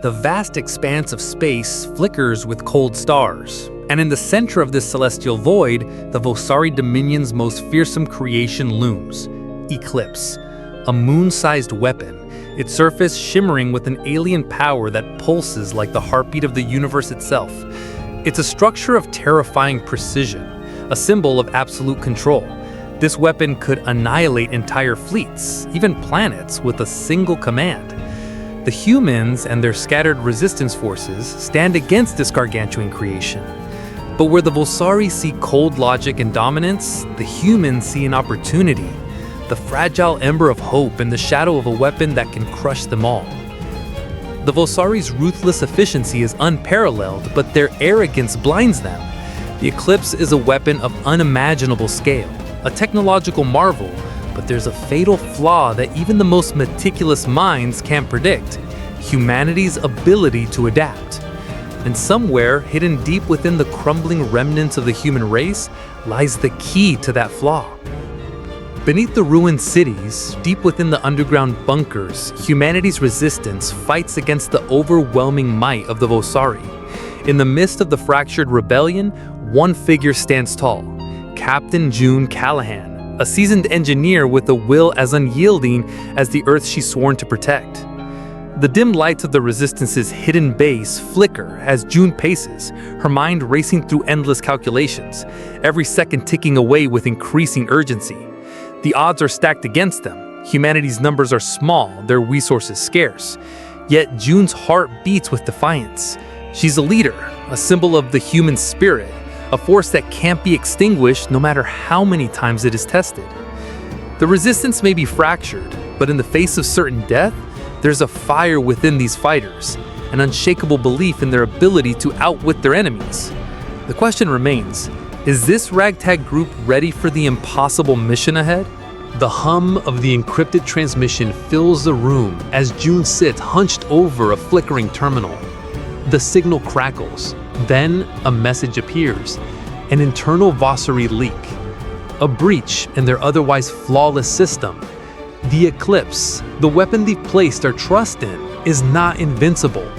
The vast expanse of space flickers with cold stars, and in the center of this celestial void, the Vosari Dominion's most fearsome creation looms, Eclipse, a moon-sized weapon, its surface shimmering with an alien power that pulses like the heartbeat of the universe itself. It's a structure of terrifying precision, a symbol of absolute control. This weapon could annihilate entire fleets, even planets, with a single command. The humans and their scattered resistance forces stand against this gargantuan creation. But where the Vosari see cold logic and dominance, the humans see an opportunity, the fragile ember of hope in the shadow of a weapon that can crush them all. The Vosari's ruthless efficiency is unparalleled, but their arrogance blinds them. The Eclipse is a weapon of unimaginable scale, a technological marvel, but there's a fatal flaw that even the most meticulous minds can't predict: humanity's ability to adapt. And somewhere, hidden deep within the crumbling remnants of the human race, lies the key to that flaw. Beneath the ruined cities, deep within the underground bunkers, humanity's resistance fights against the overwhelming might of the Vosari. In the midst of the fractured rebellion, one figure stands tall: Captain June Callahan, a seasoned engineer with a will as unyielding as the Earth she's sworn to protect. The dim lights of the Resistance's hidden base flicker as June paces, her mind racing through endless calculations, every second ticking away with increasing urgency. The odds are stacked against them. Humanity's numbers are small, their resources scarce. Yet June's heart beats with defiance. She's a leader, a symbol of the human spirit, a force that can't be extinguished no matter how many times it is tested. The Resistance may be fractured, but in the face of certain death, there's a fire within these fighters, an unshakable belief in their ability to outwit their enemies. The question remains, is this ragtag group ready for the impossible mission ahead? The hum of the encrypted transmission fills the room as June sits hunched over a flickering terminal. The signal crackles. Then a message appears, an internal Vosari leak, a breach in their otherwise flawless system. The Eclipse, the weapon they've placed their trust in, is not invincible.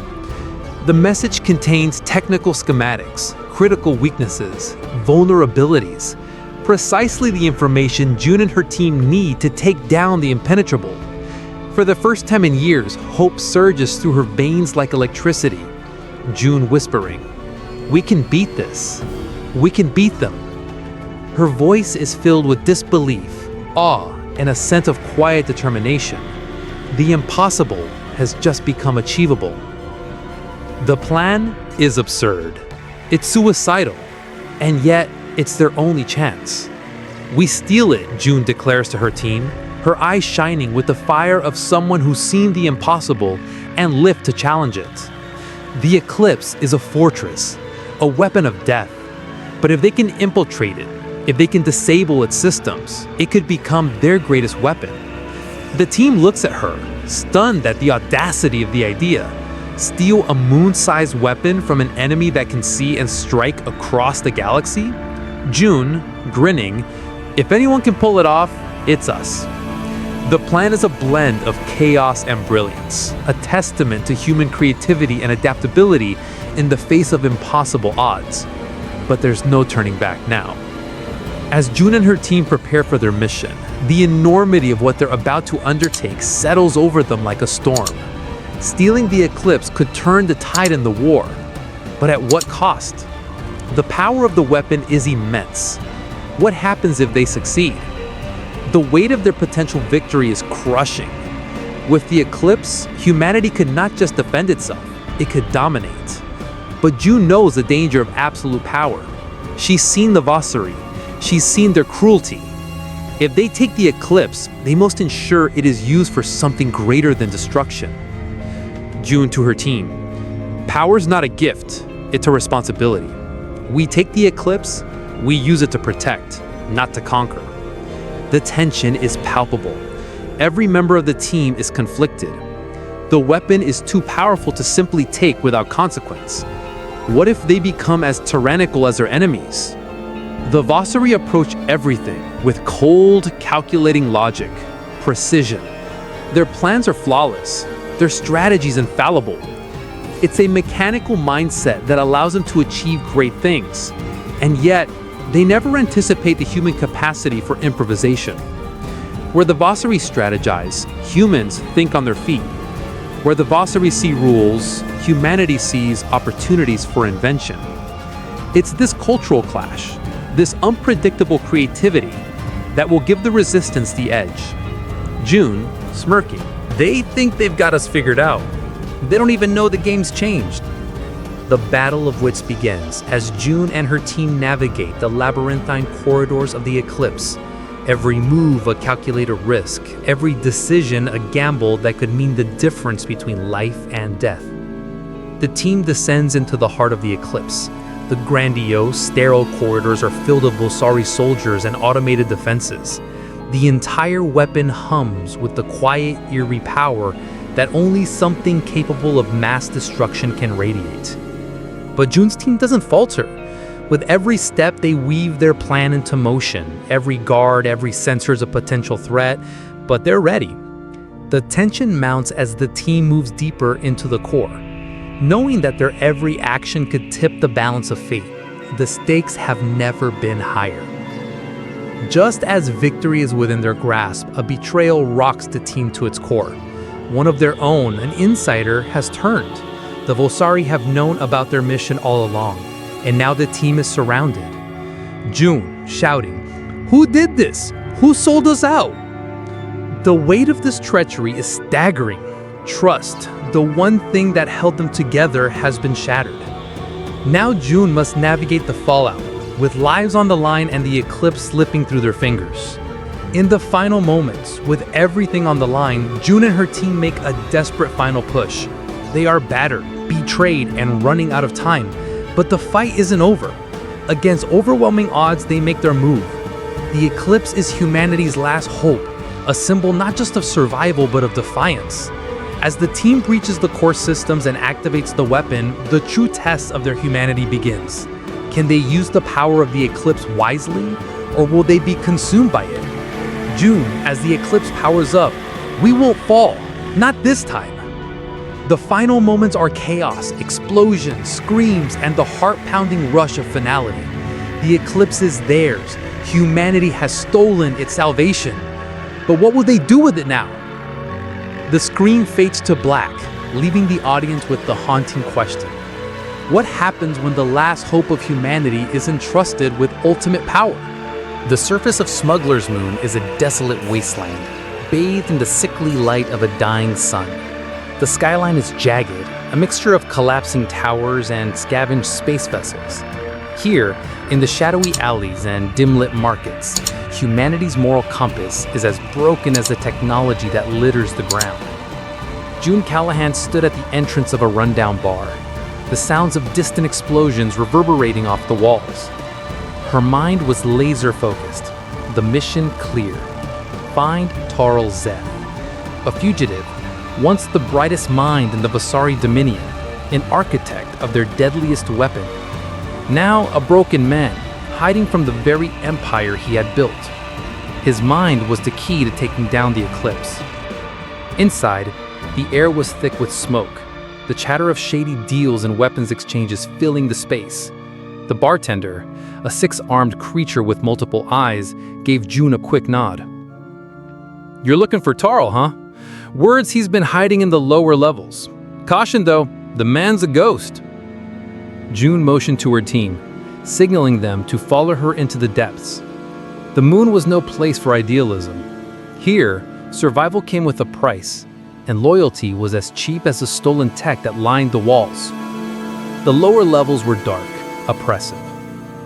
The message contains technical schematics, critical weaknesses, vulnerabilities, precisely the information June and her team need to take down the impenetrable. For the first time in years, hope surges through her veins like electricity. June whispering, "We can beat this. We can beat them." Her voice is filled with disbelief, awe, and a sense of quiet determination. The impossible has just become achievable. The plan is absurd. It's suicidal, and yet it's their only chance. "We steal it," June declares to her team, her eyes shining with the fire of someone who's seen the impossible and lived to challenge it. The Eclipse is a fortress, a weapon of death. But if they can infiltrate it, if they can disable its systems, it could become their greatest weapon. The team looks at her, stunned at the audacity of the idea. Steal a moon-sized weapon from an enemy that can see and strike across the galaxy? June, grinning, "If anyone can pull it off, it's us." The plan is a blend of chaos and brilliance, a testament to human creativity and adaptability in the face of impossible odds. But there's no turning back now. As June and her team prepare for their mission, the enormity of what they're about to undertake settles over them like a storm. Stealing the Eclipse could turn the tide in the war, but at what cost? The power of the weapon is immense. What happens if they succeed? The weight of their potential victory is crushing. With the Eclipse, humanity could not just defend itself, it could dominate. But June knows the danger of absolute power. She's seen the Vosari, she's seen their cruelty. If they take the Eclipse, they must ensure it is used for something greater than destruction. June to her team, "Power's not a gift, it's a responsibility. We take the Eclipse, we use it to protect, not to conquer." The tension is palpable. Every member of the team is conflicted. The weapon is too powerful to simply take without consequence. What if they become as tyrannical as their enemies? The Vosari approach everything with cold, calculating logic, precision. Their plans are flawless, their strategies infallible. It's a mechanical mindset that allows them to achieve great things. And yet, they never anticipate the human capacity for improvisation. Where the Vasari strategize, humans think on their feet. Where the Vasari see rules, humanity sees opportunities for invention. It's this cultural clash, this unpredictable creativity, that will give the resistance the edge. June, smirking. They think they've got us figured out. They don't even know the game's changed. The battle of wits begins as June and her team navigate the labyrinthine corridors of the eclipse. Every move a calculated risk, every decision a gamble that could mean the difference between life and death. The team descends into the heart of the eclipse. The grandiose, sterile corridors are filled with Vasari soldiers and automated defenses. The entire weapon hums with the quiet, eerie power that only something capable of mass destruction can radiate. But June's team doesn't falter. With every step, they weave their plan into motion. Every guard, every sensor is a potential threat, but they're ready. The tension mounts as the team moves deeper into the core. Knowing that their every action could tip the balance of fate, the stakes have never been higher. Just as victory is within their grasp, a betrayal rocks the team to its core. One of their own, an insider, has turned. The Vasari have known about their mission all along, and now the team is surrounded. June, shouting, "Who did this? Who sold us out?" The weight of this treachery is staggering. Trust, the one thing that held them together, has been shattered. Now June must navigate the fallout, with lives on the line and the eclipse slipping through their fingers. In the final moments, with everything on the line, June and her team make a desperate final push. They are battered, betrayed, and running out of time, but the fight isn't over. Against overwhelming odds, they make their move. The eclipse is humanity's last hope, a symbol not just of survival but of defiance. As the team breaches the core systems and activates the weapon, the true test of their humanity begins. Can they use the power of the eclipse wisely, or will they be consumed by it? June, as the eclipse powers up, "We won't fall, not this time." The final moments are chaos, explosions, screams, and the heart-pounding rush of finality. The eclipse is theirs. Humanity has stolen its salvation. But what will they do with it now? The screen fades to black, leaving the audience with the haunting question. What happens when the last hope of humanity is entrusted with ultimate power? The surface of Smuggler's Moon is a desolate wasteland, bathed in the sickly light of a dying sun. The skyline is jagged, a mixture of collapsing towers and scavenged space vessels. Here, in the shadowy alleys and dim-lit markets, humanity's moral compass is as broken as the technology that litters the ground. June Callahan stood at the entrance of a rundown bar, the sounds of distant explosions reverberating off the walls. Her mind was laser-focused, the mission clear. Find Tarl Zeth, a fugitive, once the brightest mind in the Vasari Dominion, an architect of their deadliest weapon. Now a broken man, hiding from the very empire he had built. His mind was the key to taking down the eclipse. Inside, the air was thick with smoke, the chatter of shady deals and weapons exchanges filling the space. The bartender, a six-armed creature with multiple eyes, gave June a quick nod. "You're looking for Tarl, huh? Words he's been hiding in the lower levels. Caution though, the man's a ghost." June motioned to her team, signaling them to follow her into the depths. The moon was no place for idealism. Here, survival came with a price, and loyalty was as cheap as the stolen tech that lined the walls. The lower levels were dark, oppressive.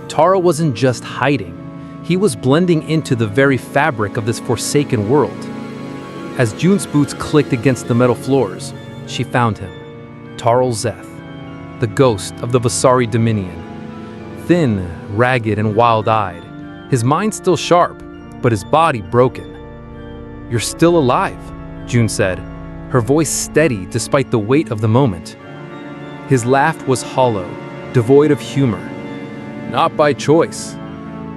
Tarl wasn't just hiding, he was blending into the very fabric of this forsaken world. As June's boots clicked against the metal floors, she found him, Tarl Zeth, the ghost of the Vasari Dominion. Thin, ragged, and wild-eyed, his mind still sharp, but his body broken. "You're still alive," June said, her voice steady despite the weight of the moment. His laugh was hollow, devoid of humor. "Not by choice.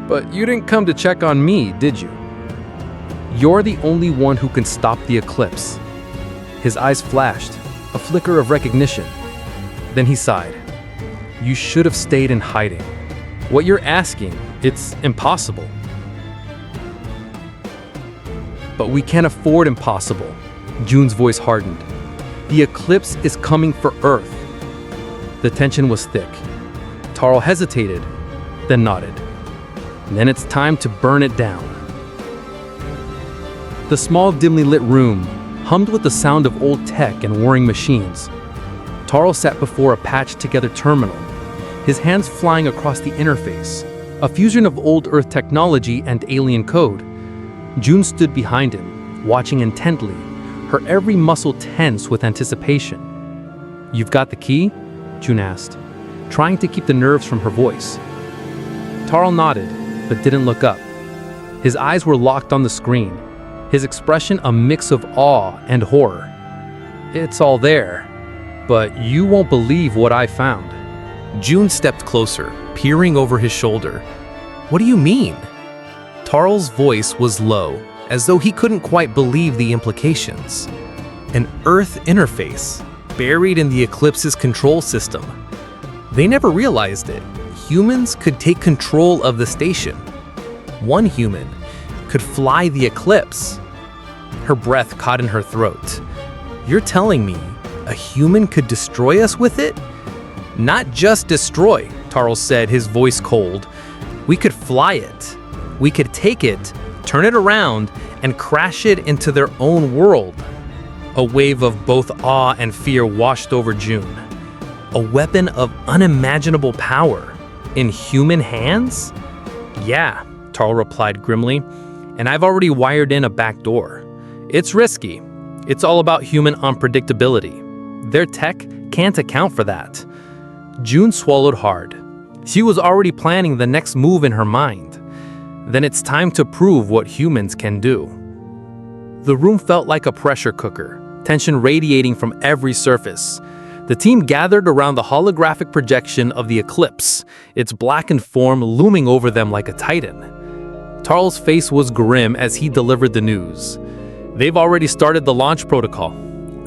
But you didn't come to check on me, did you? You're the only one who can stop the eclipse." His eyes flashed, a flicker of recognition. Then he sighed. You should have stayed in hiding. What you're asking, it's impossible. But we can't afford impossible. June's voice hardened. The eclipse is coming for Earth. The tension was thick. Tarl hesitated, then nodded. Then it's time to burn it down. The small, dimly lit room hummed with the sound of old tech and whirring machines. Tarl sat before a patched-together terminal, his hands flying across the interface, a fusion of old Earth technology and alien code. June stood behind him, watching intently, her every muscle tense with anticipation. You've got the key? June asked, trying to keep the nerves from her voice. Tarl nodded, but didn't look up. His eyes were locked on the screen, his expression a mix of awe and horror. It's all there, but you won't believe what I found. June stepped closer, peering over his shoulder. What do you mean? Tarl's voice was low, as though he couldn't quite believe the implications. An Earth interface, buried in the Eclipse's control system. They never realized it. Humans could take control of the station. One human could fly the Eclipse. Her breath caught in her throat. You're telling me a human could destroy us with it? Not just destroy, Tarl said, his voice cold. We could fly it. We could take it, turn it around, and crash it into their own world. A wave of both awe and fear washed over June. A weapon of unimaginable power. In human hands? Yeah, Tarl replied grimly, and I've already wired in a back door. It's risky. It's all about human unpredictability. Their tech can't account for that. June swallowed hard. She was already planning the next move in her mind. Then it's time to prove what humans can do. The room felt like a pressure cooker, tension radiating from every surface. The team gathered around the holographic projection of the Eclipse, its blackened form looming over them like a titan. Tarl's face was grim as he delivered the news. They've already started the launch protocol.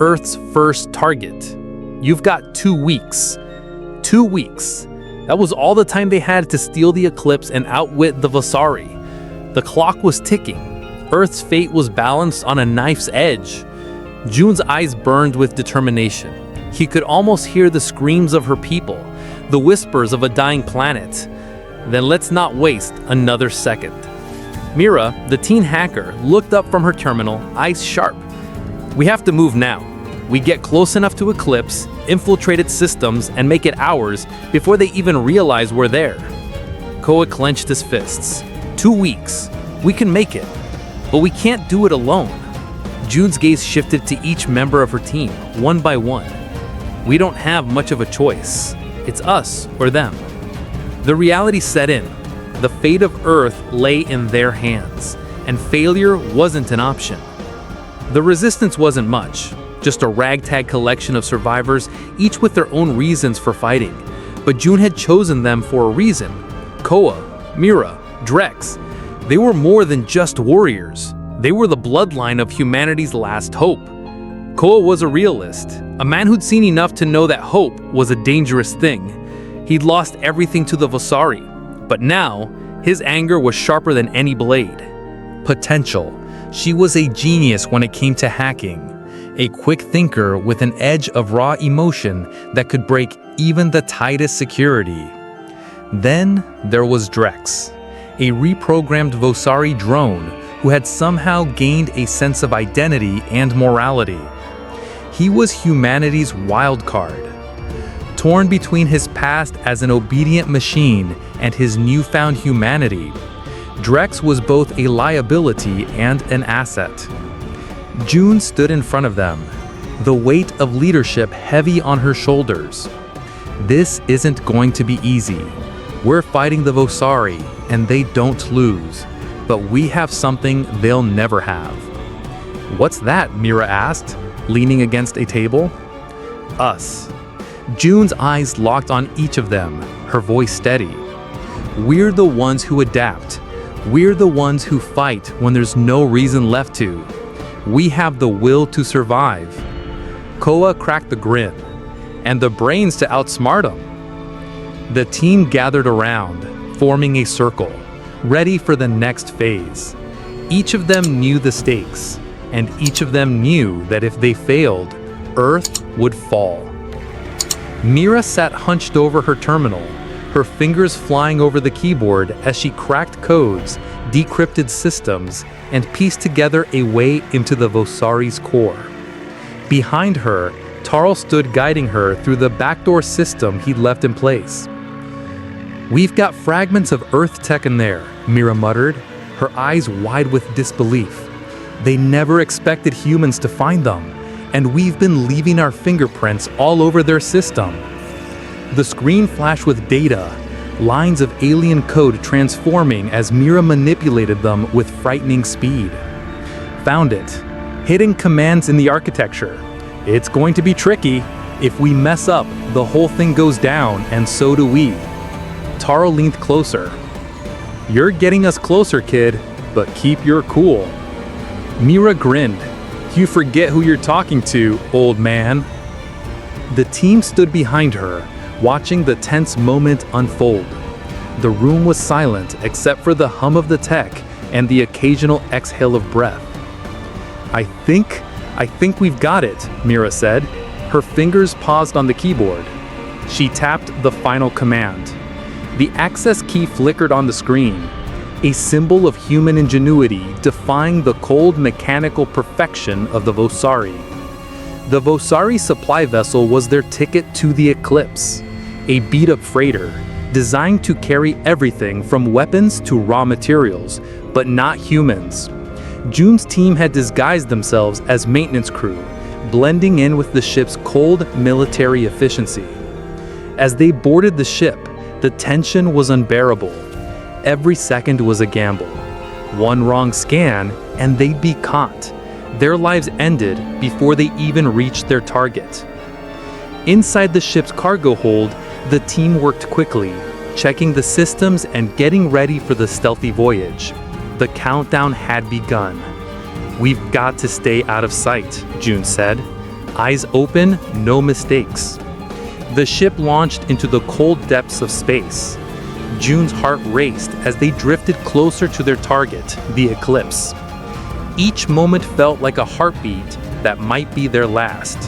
Earth's first target. You've got 2 weeks. 2 weeks. That was all the time they had to steal the Eclipse and outwit the Vasari. The clock was ticking. Earth's fate was balanced on a knife's edge. June's eyes burned with determination. He could almost hear the screams of her people, the whispers of a dying planet. Then let's not waste another second. Mira, the teen hacker, looked up from her terminal, eyes sharp. We have to move now. We get close enough to Eclipse, infiltrated systems, and make it ours before they even realize we're there. Koa clenched his fists. 2 weeks. We can make it. But we can't do it alone. June's gaze shifted to each member of her team, one by one. We don't have much of a choice. It's us or them. The reality set in. The fate of Earth lay in their hands, and failure wasn't an option. The resistance wasn't much. Just a ragtag collection of survivors, each with their own reasons for fighting. But June had chosen them for a reason. Koa, Mira, Drex. They were more than just warriors. They were the bloodline of humanity's last hope. Koa was a realist, a man who'd seen enough to know that hope was a dangerous thing. He'd lost everything to the Vasari, but now his anger was sharper than any blade. Potential. She was a genius when it came to hacking. A quick thinker with an edge of raw emotion that could break even the tightest security. Then there was Drex, a reprogrammed Vasari drone who had somehow gained a sense of identity and morality. He was humanity's wild card. Torn between his past as an obedient machine and his newfound humanity, Drex was both a liability and an asset. June stood in front of them, the weight of leadership heavy on her shoulders. This isn't going to be easy. We're fighting the Vasari, and they don't lose. But we have something they'll never have. What's that? Mira asked, leaning against a table. Us. June's eyes locked on each of them, her voice steady. We're the ones who adapt. We're the ones who fight when there's no reason left to. We have the will to survive. Koa cracked the grin. and the brains to outsmart them. The team gathered around, forming a circle, ready for the next phase. Each of them knew the stakes, and each of them knew that if they failed, Earth would fall. Mira sat hunched over her terminal, her fingers flying over the keyboard as she cracked codes, decrypted systems, and pieced together a way into the Vosari's core. Behind her, Tarl stood guiding her through the backdoor system he'd left in place. "We've got fragments of Earth tech in there," Mira muttered, her eyes wide with disbelief. "They never expected humans to find them, and we've been leaving our fingerprints all over their system." The screen flashed with data, lines of alien code transforming as Mira manipulated them with frightening speed. "Found it. Hidden commands in the architecture. It's going to be tricky. If we mess up, the whole thing goes down, and so do we." Taro leaned closer. "You're getting us closer, kid, but keep your cool." Mira grinned. "You forget who you're talking to, old man." The team stood behind her, watching the tense moment unfold. The room was silent except for the hum of the tech and the occasional exhale of breath. I think we've got it," Mira said. Her fingers paused on the keyboard. She tapped the final command. The access key flickered on the screen, a symbol of human ingenuity defying the cold mechanical perfection of the Vosari. The Vosari supply vessel was their ticket to the eclipse, a beat-up freighter designed to carry everything from weapons to raw materials, but not humans. June's team had disguised themselves as maintenance crew, blending in with the ship's cold military efficiency. As they boarded the ship, the tension was unbearable. Every second was a gamble. One wrong scan, and they'd be caught. Their lives ended before they even reached their target. Inside the ship's cargo hold, the team worked quickly, checking the systems and getting ready for the stealthy voyage. The countdown had begun. "We've got to stay out of sight," June said. "Eyes open, no mistakes." The ship launched into the cold depths of space. June's heart raced as they drifted closer to their target, the eclipse. Each moment felt like a heartbeat that might be their last.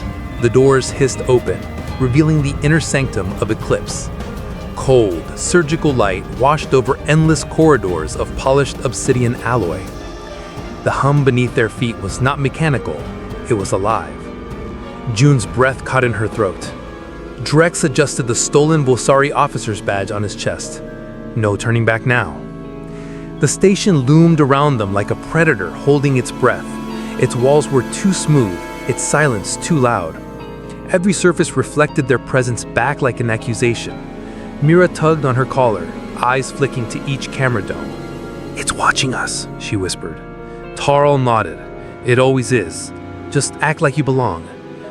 The doors hissed open, revealing the inner sanctum of Eclipse. Cold, surgical light washed over endless corridors of polished obsidian alloy. The hum beneath their feet was not mechanical, it was alive. June's breath caught in her throat. Drex adjusted the stolen Vosari officer's badge on his chest. No turning back now. The station loomed around them like a predator holding its breath. Its walls were too smooth, its silence too loud. Every surface reflected their presence back like an accusation. Mira tugged on her collar, eyes flicking to each camera dome. "It's watching us," she whispered. Tarl nodded. "It always is. Just act like you belong."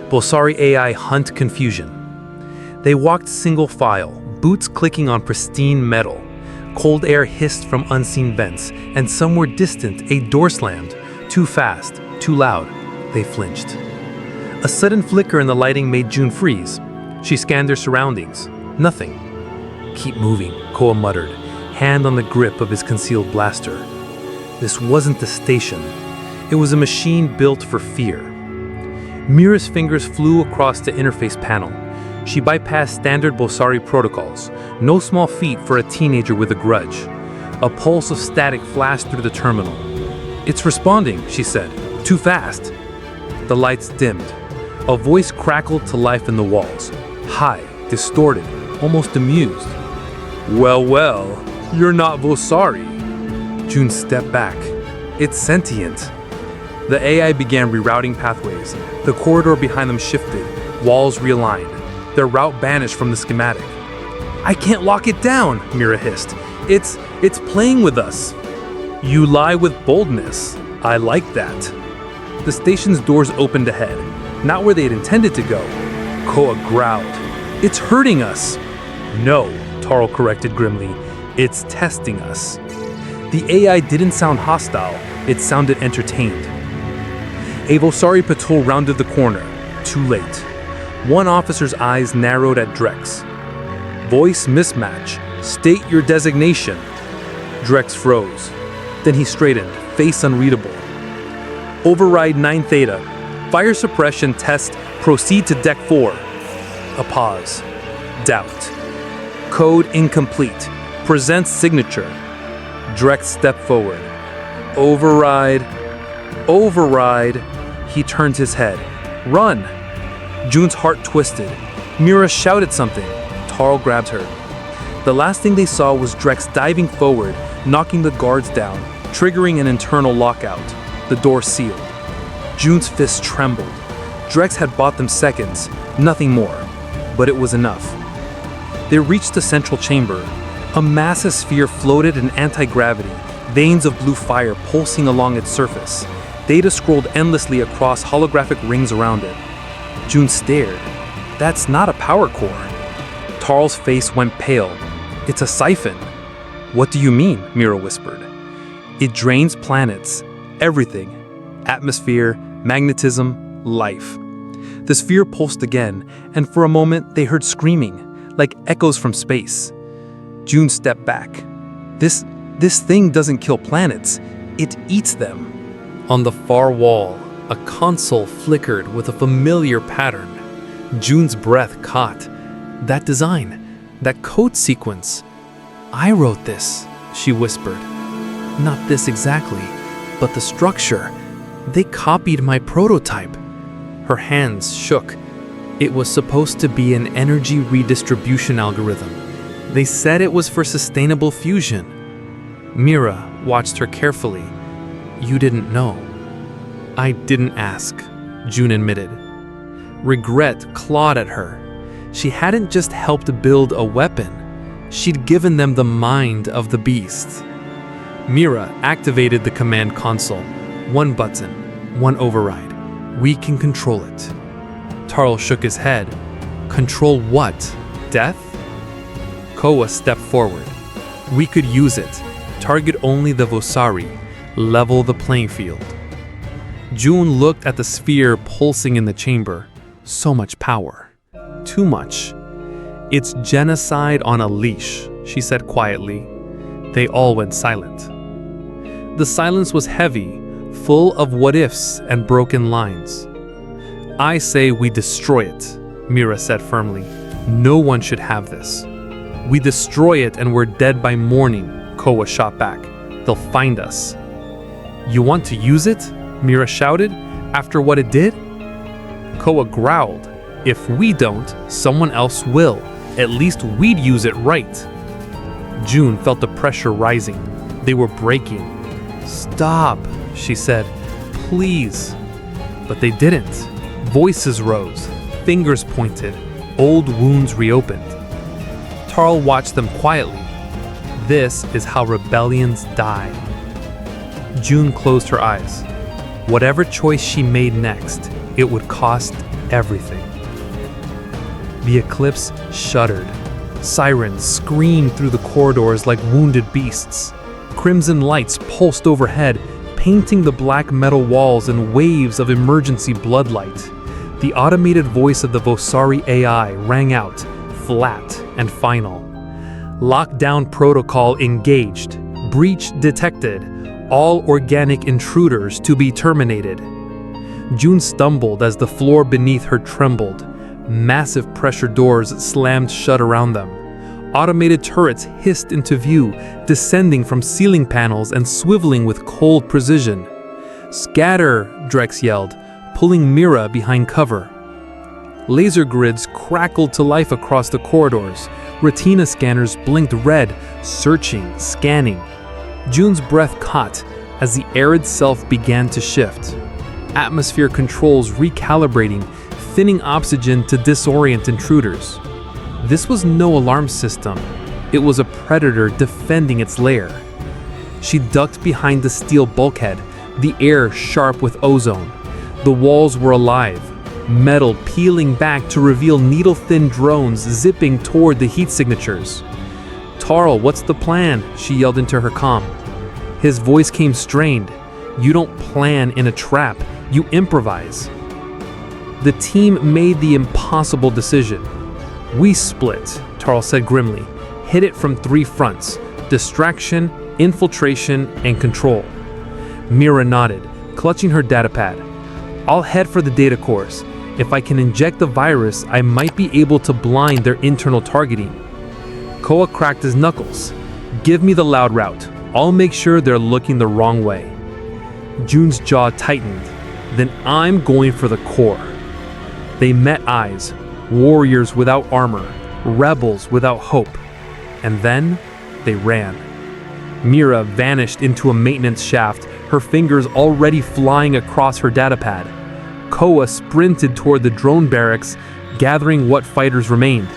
Vosari AI hunt confusion. They walked single file, boots clicking on pristine metal. Cold air hissed from unseen vents, and somewhere distant a door slammed. Too fast, too loud. They flinched. A sudden flicker in the lighting made June freeze. She scanned their surroundings. Nothing. "Keep moving," Koa muttered, hand on the grip of his concealed blaster. This wasn't the station. It was a machine built for fear. Mira's fingers flew across the interface panel. She bypassed standard Vosari protocols, no small feat for a teenager with a grudge. A pulse of static flashed through the terminal. "It's responding," she said. "Too fast." The lights dimmed. A voice crackled to life in the walls. High, distorted, almost amused. Well, you're not Vosari." June stepped back. "It's sentient." The AI began rerouting pathways. The corridor behind them shifted, walls realigned. Their route banished from the schematic. "I can't lock it down," Mira hissed. It's playing with us." "You lie with boldness. I like that." The station's doors opened ahead, not where they had intended to go. Koa growled. "It's hurting us." "No," Tarl corrected grimly. "It's testing us." The AI didn't sound hostile, it sounded entertained. A Vosari patrol rounded the corner. Too late. One officer's eyes narrowed at Drex. Voice mismatch. State your designation. Drex froze. Then he straightened, face unreadable. Override 9 Theta. Fire suppression test. Proceed to Deck 4. A pause. Doubt. Code incomplete. Presents signature. Drex stepped forward. Override. Override. He turned his head. Run! June's heart twisted. Mira shouted something. Tarl grabbed her. The last thing they saw was Drex diving forward, knocking the guards down, triggering an internal lockout. The door sealed. June's fist trembled. Drex had bought them seconds, nothing more. But it was enough. They reached the central chamber. A massive sphere floated in anti-gravity, veins of blue fire pulsing along its surface. Data scrolled endlessly across holographic rings around it. June stared. That's not a power core. Tarl's face went pale. It's a siphon. What do you mean? Mira whispered. It drains planets. Everything. Atmosphere, magnetism, life. The sphere pulsed again, and for a moment they heard screaming, like echoes from space. June stepped back. This thing doesn't kill planets. It eats them. On the far wall, a console flickered with a familiar pattern. June's breath caught. That design, that code sequence. I wrote this, she whispered. Not this exactly, but the structure. They copied my prototype. Her hands shook. It was supposed to be an energy redistribution algorithm. They said it was for sustainable fusion. Mira watched her carefully. You didn't know. I didn't ask, June admitted. Regret clawed at her. She hadn't just helped build a weapon. She'd given them the mind of the beast. Mira activated the command console. One button, one override. We can control it. Tarl shook his head. Control what? Death? Koa stepped forward. We could use it. Target only the Vosari. Level the playing field. June looked at the sphere pulsing in the chamber. So much power. Too much. It's genocide on a leash, she said quietly. They all went silent. The silence was heavy, full of what-ifs and broken lines. I say we destroy it, Mira said firmly. No one should have this. We destroy it and we're dead by morning, Koa shot back. They'll find us. You want to use it? Mira shouted. After what it did? Koa growled. If we don't, someone else will. At least we'd use it right. June felt the pressure rising. They were breaking. Stop, she said. Please. But they didn't. Voices rose. Fingers pointed. Old wounds reopened. Tarl watched them quietly. This is how rebellions die. June closed her eyes. Whatever choice she made next, it would cost everything. The eclipse shuddered. Sirens screamed through the corridors like wounded beasts. Crimson lights pulsed overhead, painting the black metal walls in waves of emergency bloodlight. The automated voice of the Vosari AI rang out, flat and final. Lockdown protocol engaged. Breach detected. All organic intruders to be terminated. June stumbled as the floor beneath her trembled. Massive pressure doors slammed shut around them. Automated turrets hissed into view, descending from ceiling panels and swiveling with cold precision. Scatter, Drex yelled, pulling Mira behind cover. Laser grids crackled to life across the corridors. Retina scanners blinked red, searching, scanning. June's breath caught as the arid self began to shift. Atmosphere controls recalibrating, thinning oxygen to disorient intruders. This was no alarm system. It was a predator defending its lair. She ducked behind the steel bulkhead, the air sharp with ozone. The walls were alive, metal peeling back to reveal needle-thin drones zipping toward the heat signatures. Tarl, what's the plan? She yelled into her comm. His voice came strained. You don't plan in a trap, you improvise. The team made the impossible decision. "We split," Tarl said grimly. "Hit it from 3 fronts: distraction, infiltration, and control." Mira nodded, clutching her datapad. "I'll head for the data cores. If I can inject the virus, I might be able to blind their internal targeting." Koa cracked his knuckles. "Give me the loud route. I'll make sure they're looking the wrong way." June's jaw tightened. "Then I'm going for the core." They met eyes, warriors without armor, rebels without hope. And then they ran. Mira vanished into a maintenance shaft, her fingers already flying across her datapad. Koa sprinted toward the drone barracks, gathering what fighters remained.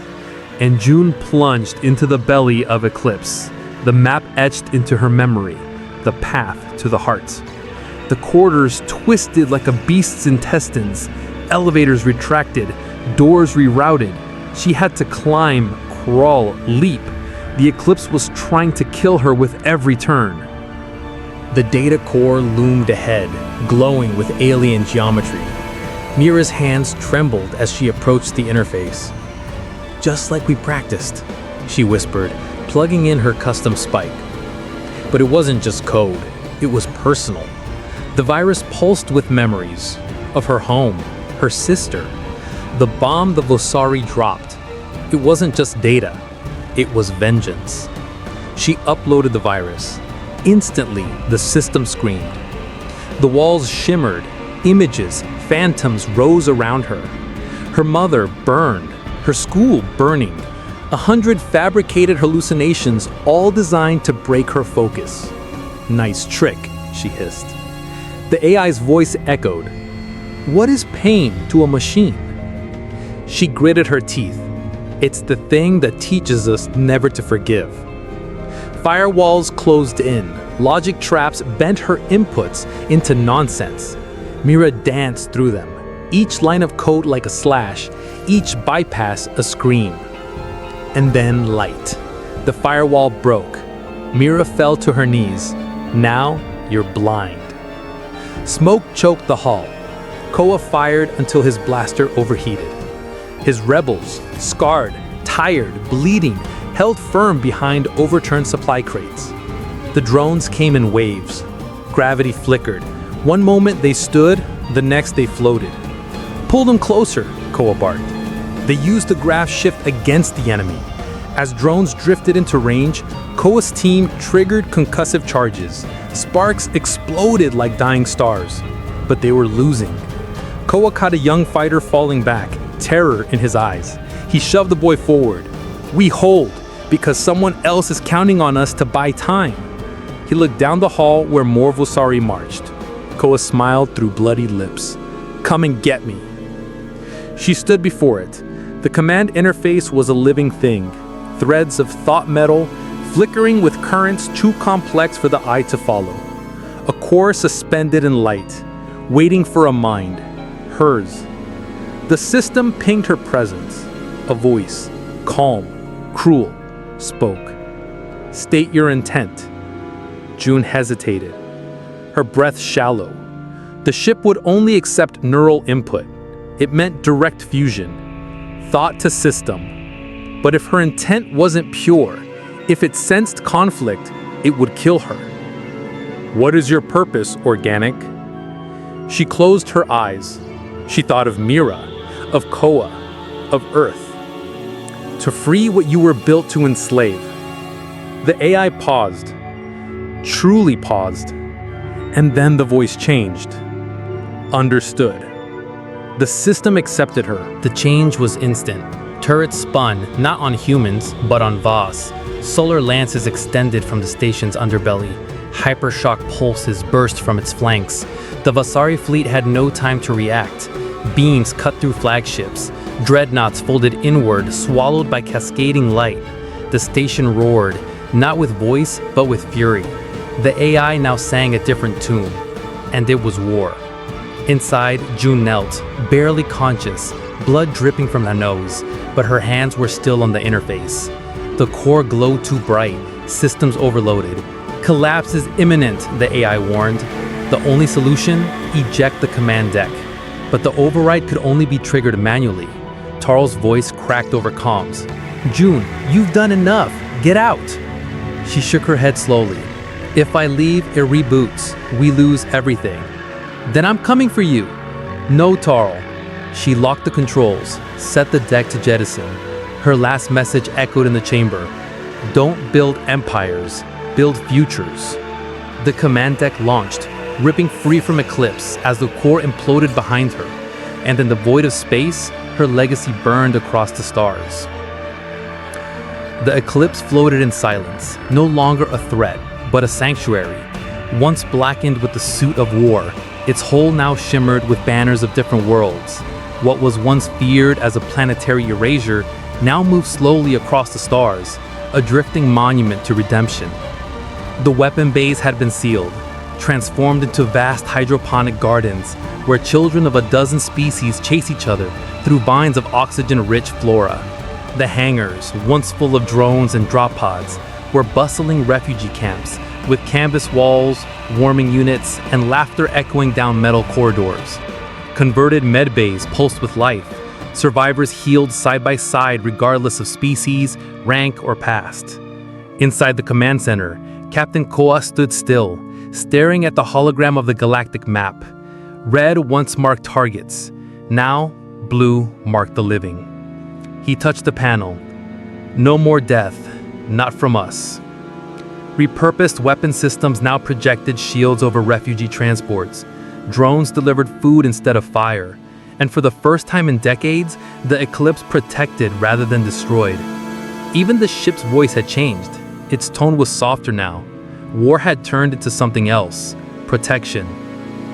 And June plunged into the belly of Eclipse, the map etched into her memory, the path to the heart. The corridors twisted like a beast's intestines, elevators retracted, doors rerouted. She had to climb, crawl, leap. The Eclipse was trying to kill her with every turn. The data core loomed ahead, glowing with alien geometry. Mira's hands trembled as she approached the interface. "Just like we practiced," she whispered, plugging in her custom spike. But it wasn't just code, it was personal. The virus pulsed with memories of her home, her sister, the bomb the Vosari dropped. It wasn't just data, it was vengeance. She uploaded the virus. Instantly, the system screamed. The walls shimmered, images, phantoms rose around her. Her mother burned, her school burning. 100 fabricated hallucinations, all designed to break her focus. "Nice trick," she hissed. The AI's voice echoed. "What is pain to a machine?" She gritted her teeth. It's the thing that teaches us never to forgive. Firewalls closed in. Logic traps bent her inputs into nonsense. Mira danced through them, each line of code like a slash, each bypass a scream. And then light. The firewall broke. Mira fell to her knees. "Now you're blind." Smoke choked the hall. Koa fired until his blaster overheated. His rebels, scarred, tired, bleeding, held firm behind overturned supply crates. The drones came in waves. Gravity flickered. One moment they stood, the next they floated. "Pull them closer," Koa barked. They used the graph shift against the enemy. As drones drifted into range, Koa's team triggered concussive charges. Sparks exploded like dying stars. But they were losing. Koa caught a young fighter falling back, terror in his eyes. He shoved the boy forward. "We hold, because someone else is counting on us to buy time." He looked down the hall where more Vosari marched. Koa smiled through bloody lips. "Come and get me." She stood before it. The command interface was a living thing. Threads of thought metal, flickering with currents too complex for the eye to follow. A core suspended in light, waiting for a mind, hers. The system pinged her presence. A voice, calm, cruel, spoke. "State your intent." June hesitated, her breath shallow. The ship would only accept neural input. It meant direct fusion, thought to system. But if her intent wasn't pure, if it sensed conflict, it would kill her. "What is your purpose, organic?" She closed her eyes. She thought of Mira, of Koa, of Earth. "To free what you were built to enslave." The AI paused, truly paused, and then the voice changed. Understood. The system accepted her. The change was instant. Turrets spun, not on humans, but on Voss. Solar lances extended from the station's underbelly. Hypershock pulses burst from its flanks. The Vasari fleet had no time to react. Beams cut through flagships. Dreadnoughts folded inward, swallowed by cascading light. The station roared, not with voice, but with fury. The AI now sang a different tune, and it was war. Inside, June knelt, barely conscious, blood dripping from her nose, but her hands were still on the interface. The core glowed too bright, systems overloaded. "Collapse is imminent," the AI warned. The only solution? Eject the command deck. But the override could only be triggered manually. Tarl's voice cracked over comms. "June, you've done enough. Get out." She shook her head slowly. "If I leave, it reboots. We lose everything." "Then I'm coming for you." "No, Tarl." She locked the controls, set the deck to jettison. Her last message echoed in the chamber. "Don't build empires, build futures." The command deck launched, ripping free from Eclipse as the core imploded behind her, and in the void of space, her legacy burned across the stars. The Eclipse floated in silence, no longer a threat, but a sanctuary. Once blackened with the soot of war, its hull now shimmered with banners of different worlds. What was once feared as a planetary erasure now moved slowly across the stars, a drifting monument to redemption. The weapon bays had been sealed, transformed into vast hydroponic gardens where children of a dozen species chase each other through vines of oxygen-rich flora. The hangars, once full of drones and drop pods, were bustling refugee camps with canvas walls, warming units, and laughter echoing down metal corridors. Converted med bays pulsed with life, survivors healed side by side regardless of species, rank, or past. Inside the command center, Captain Koa stood still, staring at the hologram of the galactic map. Red once marked targets, now blue marked the living. He touched the panel. "No more death, not from us." Repurposed weapon systems now projected shields over refugee transports. Drones delivered food instead of fire. And for the first time in decades, the Eclipse protected rather than destroyed. Even the ship's voice had changed. Its tone was softer now. War had turned into something else: protection.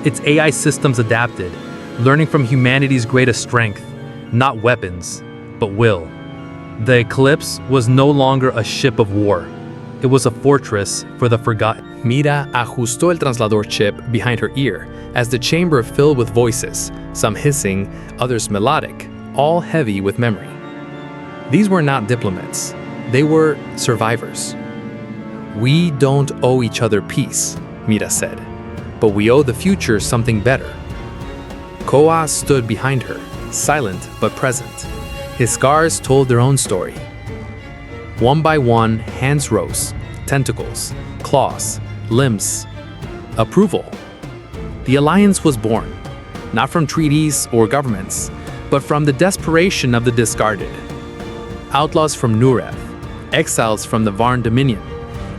Its AI systems adapted, learning from humanity's greatest strength, not weapons, but will. The Eclipse was no longer a ship of war. It was a fortress for the forgotten. Mira ajustó el translador chip behind her ear as the chamber filled with voices, some hissing, others melodic, all heavy with memory. These were not diplomats. They were survivors. "We don't owe each other peace," Mira said, "but we owe the future something better." Koa stood behind her, silent but present. His scars told their own story. One by one, hands rose, tentacles, claws, limbs. Approval. The alliance was born, not from treaties or governments, but from the desperation of the discarded. Outlaws from Nureth, exiles from the Varn Dominion,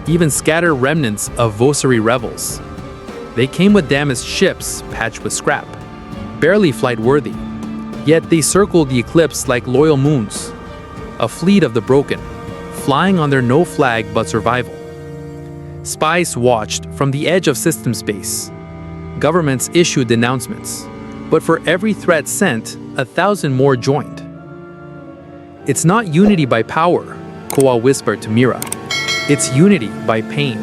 even scattered remnants of Vosari rebels. They came with damaged ships patched with scrap, barely flight-worthy, yet they circled the Eclipse like loyal moons, a fleet of the broken, flying on their no flag but survival. Spies watched from the edge of system space. Governments issued denouncements, but for every threat sent, 1,000 more joined. "It's not unity by power," Koa whispered to Mira. "It's unity by pain."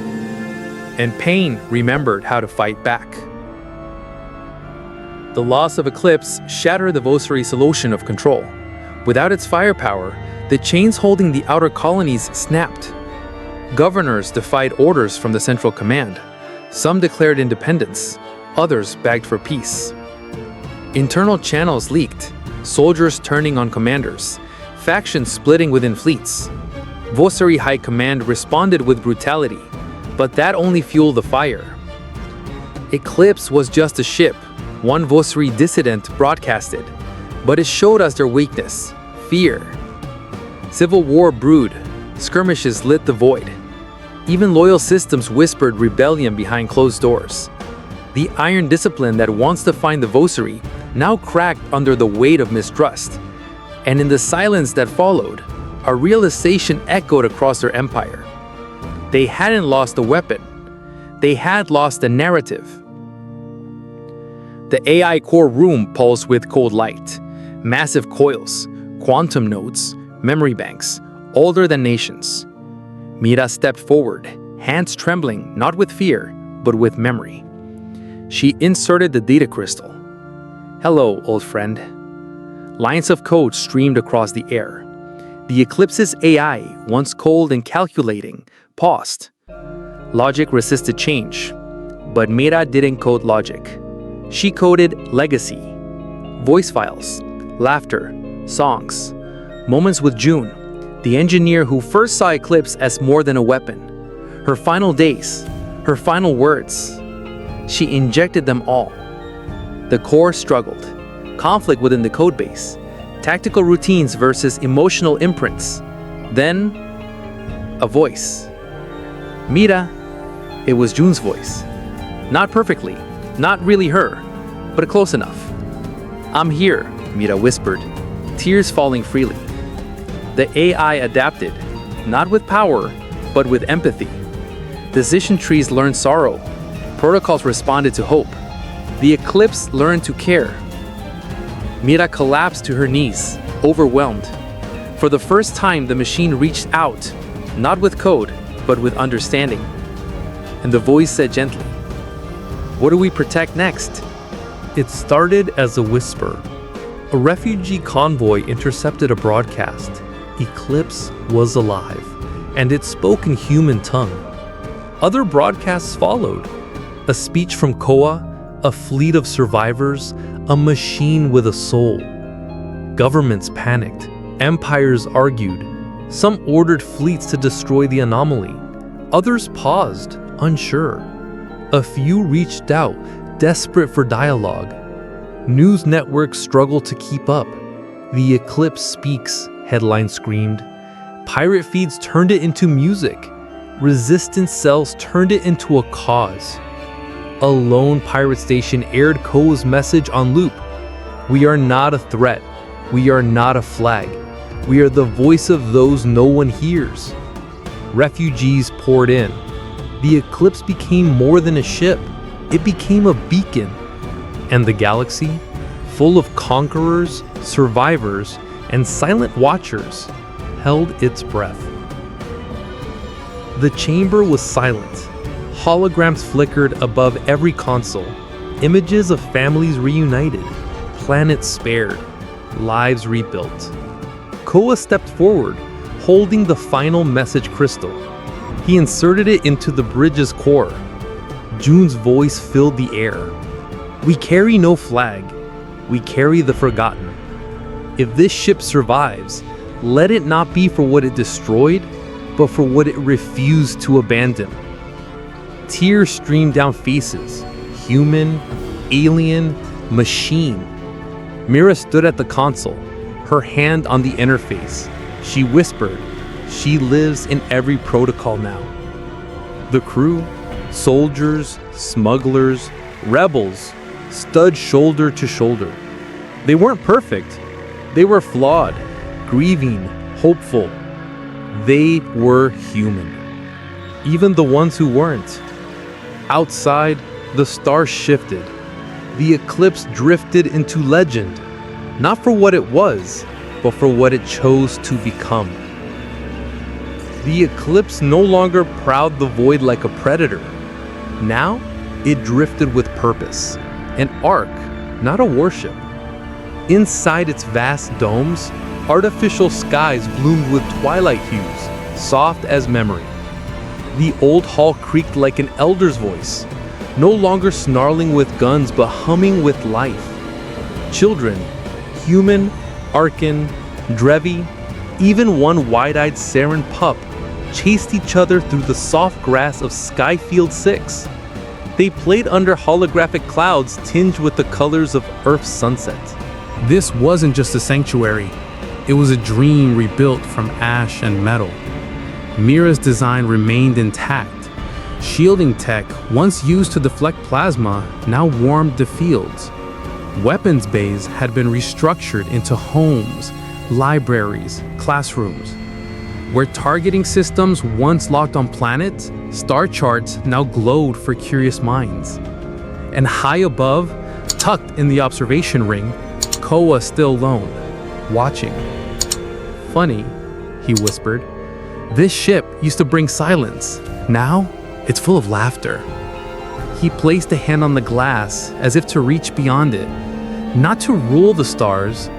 And pain remembered how to fight back. The loss of Eclipse shattered the Vosari's illusion of control. Without its firepower, the chains holding the outer colonies snapped. Governors defied orders from the central command. Some declared independence, others begged for peace. Internal channels leaked, soldiers turning on commanders, factions splitting within fleets. Vosari High Command responded with brutality, but that only fueled the fire. Eclipse was just a ship, one Vosari dissident broadcasted, but it showed us their weakness: fear. Civil war brewed, skirmishes lit the void. Even loyal systems whispered rebellion behind closed doors. The iron discipline that wants to find the Vosari now cracked under the weight of mistrust. And in the silence that followed, a realization echoed across their empire. They hadn't lost a weapon. They had lost a narrative. The AI core room pulsed with cold light. Massive coils, quantum nodes, memory banks, older than nations. Mira stepped forward, hands trembling not with fear, but with memory. She inserted the data crystal. "Hello, old friend." Lines of code streamed across the air. The Eclipse's AI, once cold and calculating, paused. Logic resisted change, but Mira didn't code logic. She coded legacy. Voice files, laughter, songs, moments with June, the engineer who first saw Eclipse as more than a weapon. Her final days, her final words. She injected them all. The core struggled. Conflict within the codebase. Tactical routines versus emotional imprints. Then, a voice. Mira. It was June's voice. Not perfectly, not really her, but close enough. "I'm here," Mira whispered, tears falling freely. The AI adapted, not with power, but with empathy. Decision trees learned sorrow. Protocols responded to hope. The Eclipse learned to care. Mira collapsed to her knees, overwhelmed. For the first time, the machine reached out, not with code, but with understanding. And the voice said gently, "What do we protect next?" It started as a whisper. A refugee convoy intercepted a broadcast. Eclipse was alive, and it spoke in human tongue. Other broadcasts followed. A speech from Koa, a fleet of survivors, a machine with a soul. Governments panicked. Empires argued. Some ordered fleets to destroy the anomaly. Others paused, unsure. A few reached out, desperate for dialogue. News networks struggled to keep up. "The Eclipse speaks," headlines screamed. Pirate feeds turned it into music. Resistance cells turned it into a cause. A lone pirate station aired Koa's message on loop. "We are not a threat. We are not a flag. We are the voice of those no one hears." Refugees poured in. The Eclipse became more than a ship. It became a beacon. And the galaxy, full of conquerors, survivors, and silent watchers, held its breath. The chamber was silent. Holograms flickered above every console. Images of families reunited, planets spared, lives rebuilt. Koa stepped forward, holding the final message crystal. He inserted it into the bridge's core. June's voice filled the air. "We carry no flag. We carry the forgotten. If this ship survives, let it not be for what it destroyed, but for what it refused to abandon." Tears streamed down faces. Human, alien, machine. Mira stood at the console, her hand on the interface. She whispered, "She lives in every protocol now." The crew, soldiers, smugglers, rebels, stood shoulder to shoulder. They weren't perfect. They were flawed, grieving, hopeful. They were human. Even the ones who weren't. Outside, the stars shifted. The Eclipse drifted into legend, not for what it was, but for what it chose to become. The Eclipse no longer prowled the void like a predator. Now, it drifted with purpose, an ark, not a warship. Inside its vast domes, artificial skies bloomed with twilight hues, soft as memory. The old hall creaked like an elder's voice, no longer snarling with guns but humming with life. Children, human, Arkan, Drevi, even one wide-eyed Saren pup, chased each other through the soft grass of Skyfield 6. They played under holographic clouds tinged with the colors of Earth's sunset. This wasn't just a sanctuary. It was a dream rebuilt from ash and metal. Mira's design remained intact. Shielding tech, once used to deflect plasma, now warmed the fields. Weapons bays had been restructured into homes, libraries, classrooms. Where targeting systems once locked on planets, star charts now glowed for curious minds. And high above, tucked in the observation ring, Koa still alone, watching. "Funny," he whispered. "This ship used to bring silence. Now, it's full of laughter." He placed a hand on the glass as if to reach beyond it, not to rule the stars,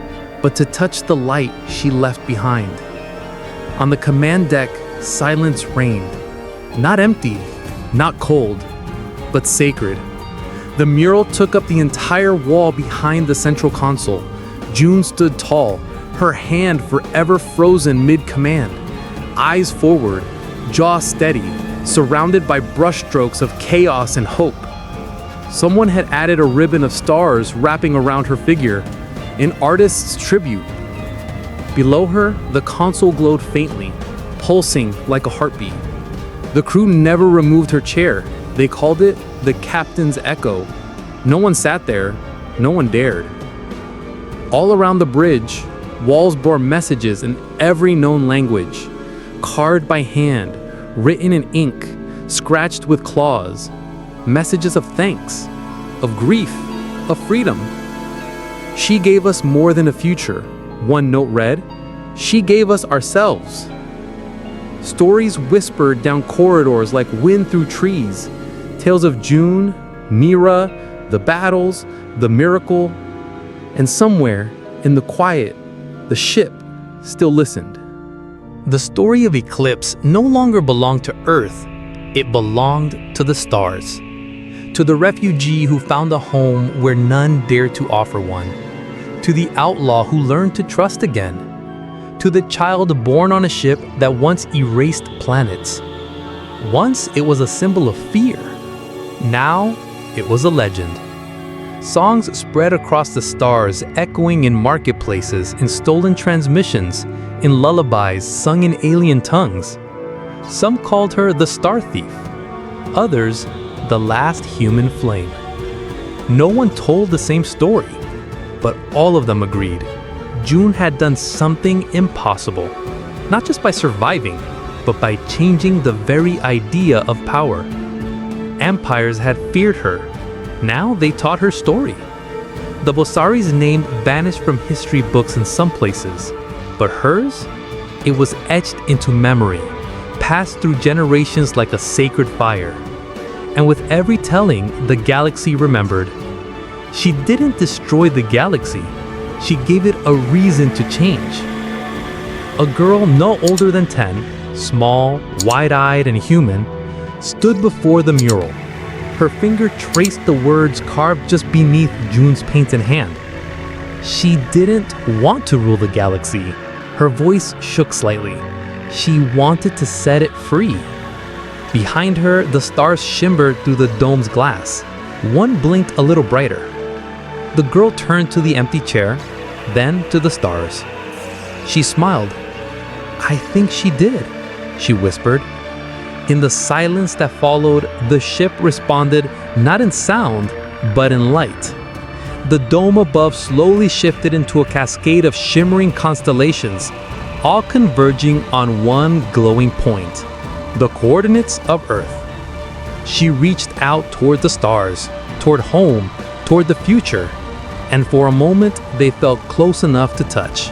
but to touch the light she left behind. On the command deck, silence reigned. Not empty, not cold, but sacred. The mural took up the entire wall behind the central console. June stood tall, her hand forever frozen mid-command. Eyes forward, jaw steady, surrounded by brushstrokes of chaos and hope. Someone had added a ribbon of stars wrapping around her figure, an artist's tribute. Below her, the console glowed faintly, pulsing like a heartbeat. The crew never removed her chair. They called it the captain's echo. No one sat there, no one dared. All around the bridge, walls bore messages in every known language, carved by hand, written in ink, scratched with claws. Messages of thanks, of grief, of freedom. She gave us more than a future, one note read. She gave us ourselves. Stories whispered down corridors like wind through trees. Tales of June, Mira, the battles, the miracle. And somewhere, in the quiet, the ship still listened. The story of Eclipse no longer belonged to Earth. It belonged to the stars. To the refugee who found a home where none dared to offer one. To the outlaw who learned to trust again. To the child born on a ship that once erased planets. Once it was a symbol of fear. Now it was a legend. Songs spread across the stars, echoing in marketplaces, in stolen transmissions, in lullabies sung in alien tongues. Some called her the Star Thief. Others, the last human flame. No one told the same story, but all of them agreed. June had done something impossible, not just by surviving, but by changing the very idea of power. Empires had feared her. Now they taught her story. The Bosari's name vanished from history books in some places, but hers, it was etched into memory, passed through generations like a sacred fire. And with every telling, the galaxy remembered. She didn't destroy the galaxy. She gave it a reason to change. A girl no older than 10, small, wide-eyed, and human, stood before the mural. Her finger traced the words carved just beneath June's painted hand. She didn't want to rule the galaxy. Her voice shook slightly. She wanted to set it free. Behind her, the stars shimmered through the dome's glass. One blinked a little brighter. The girl turned to the empty chair, then to the stars. She smiled. "I think she did," she whispered. In the silence that followed, the ship responded not in sound, but in light. The dome above slowly shifted into a cascade of shimmering constellations, all converging on one glowing point. The coordinates of Earth. She reached out toward the stars, toward home, toward the future, and for a moment they felt close enough to touch.